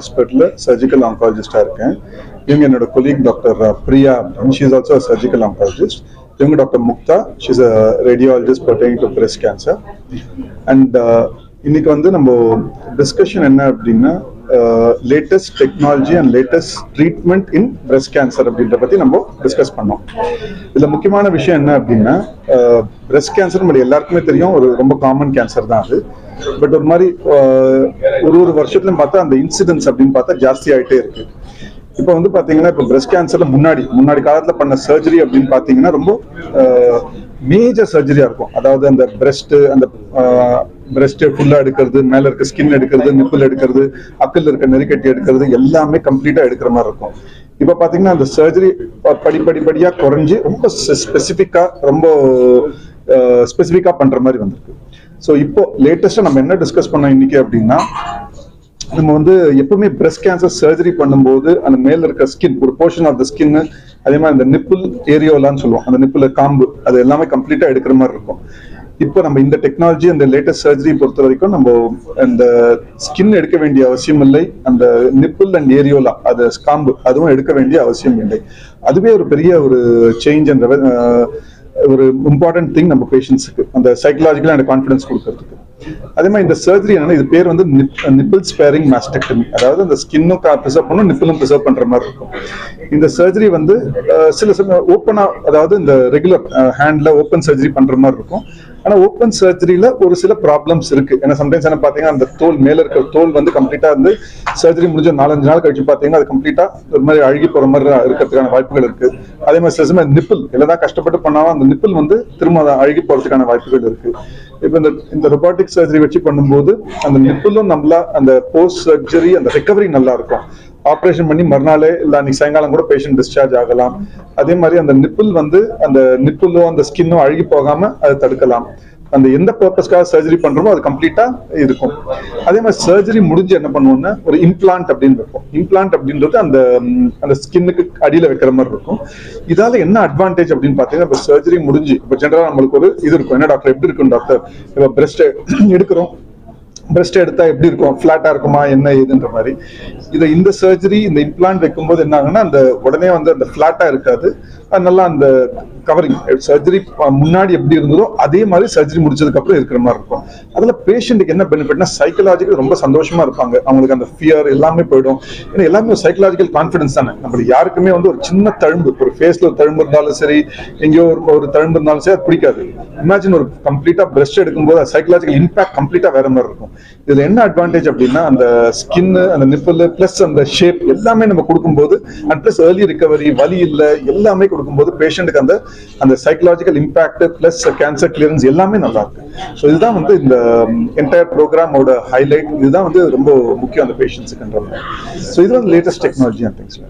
ஹாஸ்பிட்டலில் சர்ஜிக்கல் ஆங்காலஜிஸ்டாக இருக்கேன். இவங்க என்னோட colleague doctor Priya, she is also surgical oncologist. இவங்க doctor Mukta, she is a radiologist pertaining to breast cancer. And இன்னைக்கு வந்து நம்ம டிஸ்கஷன் என்ன அப்படின்னா, latest technology and latest treatment in breast cancer அப்படின்ற பத்தி நம்ம டிஸ்கஸ் பண்ணோம். இதுல முக்கியமான விஷயம் என்ன அப்படின்னா, பிரஸ்ட் கேன்சர் நம்ம எல்லாருக்குமே தெரியும், ஒரு ரொம்ப காமன் கேன்சர் தான் அது. பட் ஒரு மாதிரி ஒரு வருஷத்துலயும் பார்த்தா அந்த இன்சிடென்ட்ஸ் அப்படின்னு பார்த்தா ஜாஸ்தி ஆகிட்டே இருக்கு. இப்போ வந்து பாத்தீங்கன்னா, இப்போ பிரஸ்ட் கேன்சர்ல முன்னாடி காலத்துல பண்ண சர்ஜரி அப்படின்னு பாத்தீங்கன்னா ரொம்ப மேஜர் சர்ஜரியா இருக்கும். அதாவது அந்த பிரஸ்ட் ஃபுல்லா எடுக்கிறது, மேல இருக்க ஸ்கின் எடுக்கிறது, நிப்பிள் எடுக்கிறது, அக்கல் இருக்க நெருக்கட்டி எடுக்கிறது, எல்லாமே கம்ப்ளீட்டா எடுக்கிற மாதிரி இருக்கும். இப்ப பாத்தீங்கன்னா அந்த சர்ஜரி படிப்படியா குறைஞ்சு ரொம்ப ஸ்பெசிபிக்கா பண்ற மாதிரி வந்திருக்கு. ஸோ இப்போ லேட்டஸ்டா நம்ம என்ன டிஸ்கஸ் பண்ணோம் இன்னைக்கு அப்படின்னா, நம்ம வந்து எப்பவுமே பிரஸ்ட் கேன்சர் சர்ஜரி பண்ணும்போது அந்த மேல இருக்க ஸ்கின், ஒரு போர்ஷன் ஆஃப் த ஸ்கின், அதே மாதிரி அந்த நிப்பிள் ஏரியோலான்னு சொல்லுவோம், அந்த நிப்பிள் காம்பு, அது எல்லாமே கம்ப்ளீட்டா எடுக்கிற மாதிரி இருக்கும். இப்போ நம்ம இந்த டெக்னாலஜி, அந்த லேட்டஸ்ட் சர்ஜரி பொறுத்த வரைக்கும் நம்ம அந்த ஸ்கின் எடுக்க வேண்டிய அவசியம் இல்லை, அந்த நிப்பிள் அண்ட் ஏரியோலா, அது காம்பு, அதுவும் எடுக்க வேண்டிய அவசியம் இல்லை. அதுவே ஒரு பெரிய ஒரு சேஞ்ச், அந்த ஒரு இம்பார்ட்டன்ட் திங் நம்ம பேஷண்ட்ஸுக்கு, அந்த சைக்கலாஜிக்கலா அந்த கான்ஃபிடன்ஸ் கொடுக்கறதுக்கு. அதே மாதிரி இந்த சர்ஜரி என்னன்னா, இது பேர் வந்து நிப்பிள் ஸ்பேரிங் மாஸ்டெக்டமி. அதாவது அந்த ஸ்கின்னும் ப்ரிசர்வ் பண்ணும், நிப்பிளும் ப்ரிசர்வ் பண்ற மாதிரி இருக்கும். இந்த சர்ஜரி வந்து சில சமயம் ஓப்பனா, அதாவது இந்த ரெகுலர் ஹேண்ட்ல ஓப்பன் சர்ஜரி பண்ற மாதிரி இருக்கும். ஆனா ஓப்பன் சர்ஜரியில ஒரு சில ப்ராப்ளம்ஸ் இருக்கு. ஏன்னா சம்டைம்ஸ் என்ன பாத்தீங்கன்னா, அந்த தோல் மேல இருக்கிற தோல் வந்து கம்ப்ளீட்டா வந்து சர்ஜரி முடிஞ்ச 4-5 நாள் கழிச்சு பாத்தீங்கன்னா அது கம்ப்ளீட்டா ஒரு மாதிரி அழுகி போற மாதிரி இருக்கிறதுக்கான வாய்ப்புகள் இருக்கு. அதே மாதிரி சில சமயம் நிப்பிள் எல்லாம் கஷ்டப்பட்டு பண்ணாலும் அந்த நிப்பிள் வந்து திரும்ப அழுகி போறதுக்கான வாய்ப்புகள் இருக்கு. இப்ப இந்த ரொபாட்டிக் சர்ஜரி வச்சு பண்ணும்போது அந்த நிப்பிளும் நல்லா, அந்த போஸ்ட் சர்ஜரி அந்த ரெக்கவரி நல்லா இருக்கும். ஆப்ரேஷன் பண்ணி மறுநாளே இல்ல அன்னைக்கு சாயங்காலம் கூட பேஷண்ட் டிஸ்சார்ஜ் ஆகலாம். அதே மாதிரி அந்த நிப்பிள் வந்து அந்த நிப்பிளும் அந்த ஸ்கின்னும் அழுகி போகாம அதை தடுக்கலாம். அந்த எந்த பர்பஸ்க்காக சர்ஜரி பண்றோமோ அது கம்ப்ளீட்டா இருக்கும். அதே மாதிரி சர்ஜரி முடிஞ்சு என்ன பண்ணுவோம்னா, ஒரு இம்ப்ளான்ட் அப்படின்னு இருக்கும். இம்ப்ளான்ட் அப்படின்றது அந்த ஸ்கின்னுக்கு அடியில வைக்கிற மாதிரி இருக்கும். இதால என்ன அட்வான்டேஜ் அப்படின்னு பாத்தீங்கன்னா, இப்போ சர்ஜரி முடிஞ்சு இப்போ ஜெனரலா நம்மளுக்கு ஒரு இது இருக்கும், என்ன டாக்டர் எப்படி இருக்கும் டாக்டர், இப்போ பிரஸ்ட் எடுக்கிறோம், பிரஸ்ட் எடுத்தா எப்படி இருக்கும், பிளாட்டா இருக்குமா, என்ன ஏதுன்ற மாதிரி. இந்த சர்ஜரி, இந்த இம்ப்ளான்ட் வைக்கும்போது என்ன ஆகுன்னா, அந்த உடனே வந்து அந்த பிளாட்டா இருக்காது, நல்லா அந்த கவரிங், சர்ஜரி முன்னாடி எப்படி இருந்ததோ அதே மாதிரி சர்ஜரி முடிச்சதுக்கு அப்புறம் இருக்கிற மாதிரி இருக்கும். அதுல பேஷண்ட்டுக்கு என்ன பெனிஃபிட்னா, சைக்கலாஜிக்கல் ரொம்ப சந்தோஷமா இருப்பாங்க. அவங்களுக்கு அந்த ஃபியர் எல்லாமே போயிடும். ஏன்னா எல்லாமே ஒரு சைக்கலாஜிக்கல் கான்ஃபிடன்ஸ் தானே. நம்மளுக்கு யாருக்குமே வந்து ஒரு சின்ன தழும்பு, ஒரு ஃபேஸ்ல ஒரு தழும்பு இருந்தாலும் சரி, எங்கேயோ ஒரு தழும்பு இருந்தாலும் சரி, அது பிடிக்காது. இமேஜின் ஒரு கம்ப்ளீட்டா பிரஸ்ட் எடுக்கும்போது சைக்கலாஜிக்கல் இம்பாக்ட் கம்ப்ளீட்டா வேற மாதிரி இருக்கும். இதுல என்ன அட்வான்டேஜ் அப்படின்னா, அந்த ஸ்கின், அந்த நிப்பிள் பிளஸ் அந்த ஷேப் எல்லாமே நம்ம கொடுக்கும்போது, அண்ட் பிளஸ் ஏர்லி ரிகவரி, வலி இல்லை, எல்லாமே கொடுக்கும்போது பேஷண்ட்டுக்கு அந்த psychological impact plus cancer clearance எல்லாமே நல்லா இருக்கு. ஸோ இதுதான் வந்து இந்த என்டையர் ப்ரோக்ராமோட ஹைலைட். இதுதான் வந்து ரொம்ப முக்கியம் அந்த பேஷண்ட்ஸுக்குன்ற மாதிரி. ஸோ இது வந்து லேட்டஸ்ட் டெக்னாலஜி அண்ட் திங்ஸ்.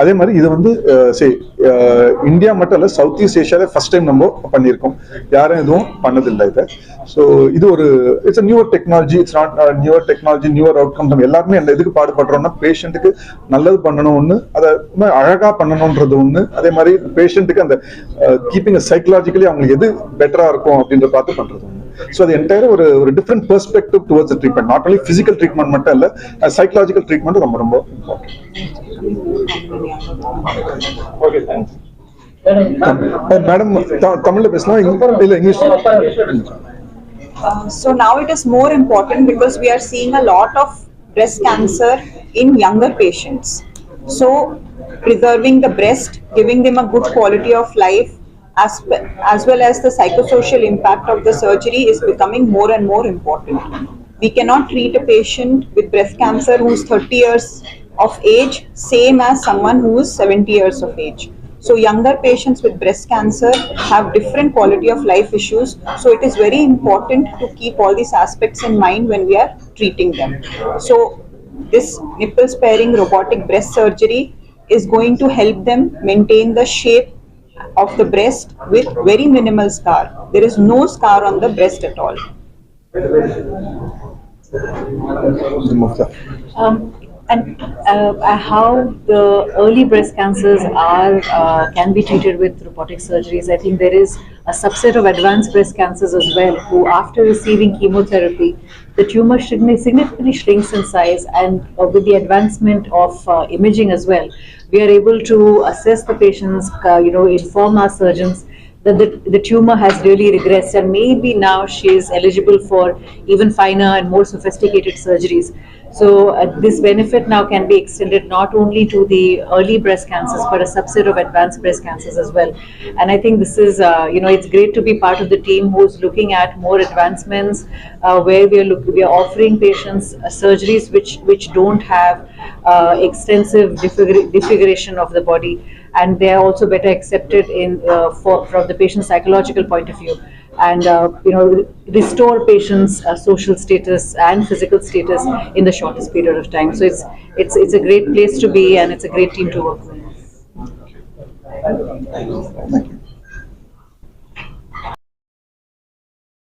அதே மாதிரி இது வந்து இந்தியா மட்டும் இல்ல, சவுத் ஈஸ்ட் ஏஷியால ஃபர்ஸ்ட் டைம் நம்ம பண்ணியிருக்கோம். யாரும் எதுவும் பண்ணதில்லை இதை. ஸோ இது ஒரு it's newer technology. It's not newer technology, newer outcome. நம்ம எல்லாருமே எதுக்கு பாடுபடுறோம்னா, பேஷண்ட்டுக்கு நல்லது பண்ணணும் ஒண்ணு, அதை அழகா பண்ணணும்ன்றது ஒண்ணு. அதே மாதிரி பேஷண்ட்டுக்கு அந்த கீப்பிங் சைக்கலாஜிக்கலி அவங்களுக்கு எது பெட்டரா இருக்கும் அப்படின்ற பார்த்து பண்றது ஒண்ணு. So the entire ஒரு different perspective towards the treatment, not only physical treatment மட்டும் இல்ல, psychological treatment ரொம்ப ரொம்ப important. Okay, thanks. Madam, தமிழ்ல பேசலாம் இல்ல English? So now it is more important because we are seeing a lot of breast cancer in younger patients. So preserving the breast, giving them a good quality of life, as well as the psychosocial impact of the surgery is becoming more and more important. We cannot treat a patient with breast cancer who is 30 years of age same as someone who is 70 years of age. So younger patients with breast cancer have different quality of life issues. So it is very important to keep all these aspects in mind when we are treating them. So this nipple sparing robotic breast surgery is going to help them maintain the shape of the breast with very minimal scar. There is no scar on the breast at all. And how the early breast cancers are can be treated with robotic surgeries. I think there is a subset of advanced breast cancers as well, who after receiving chemotherapy, the tumor significantly shrinks in size, and with the advancement of imaging as well, we are able to assess the patients, inform our surgeons that the tumor has really regressed, and maybe now she is eligible for even finer and more sophisticated surgeries. So this benefit now can be extended not only to the early breast cancers, but a subset of advanced breast cancers as well. And I think this is, it's great to be part of the team who's looking at more advancements, where we are offering patients surgeries which don't have extensive disfiguration of the body, and they are also better accepted in from the patient's psychological point of view, and restore patients' social status and physical status in the shortest period of time. So it's a great place to be, and it's a great team to work with. Thank you.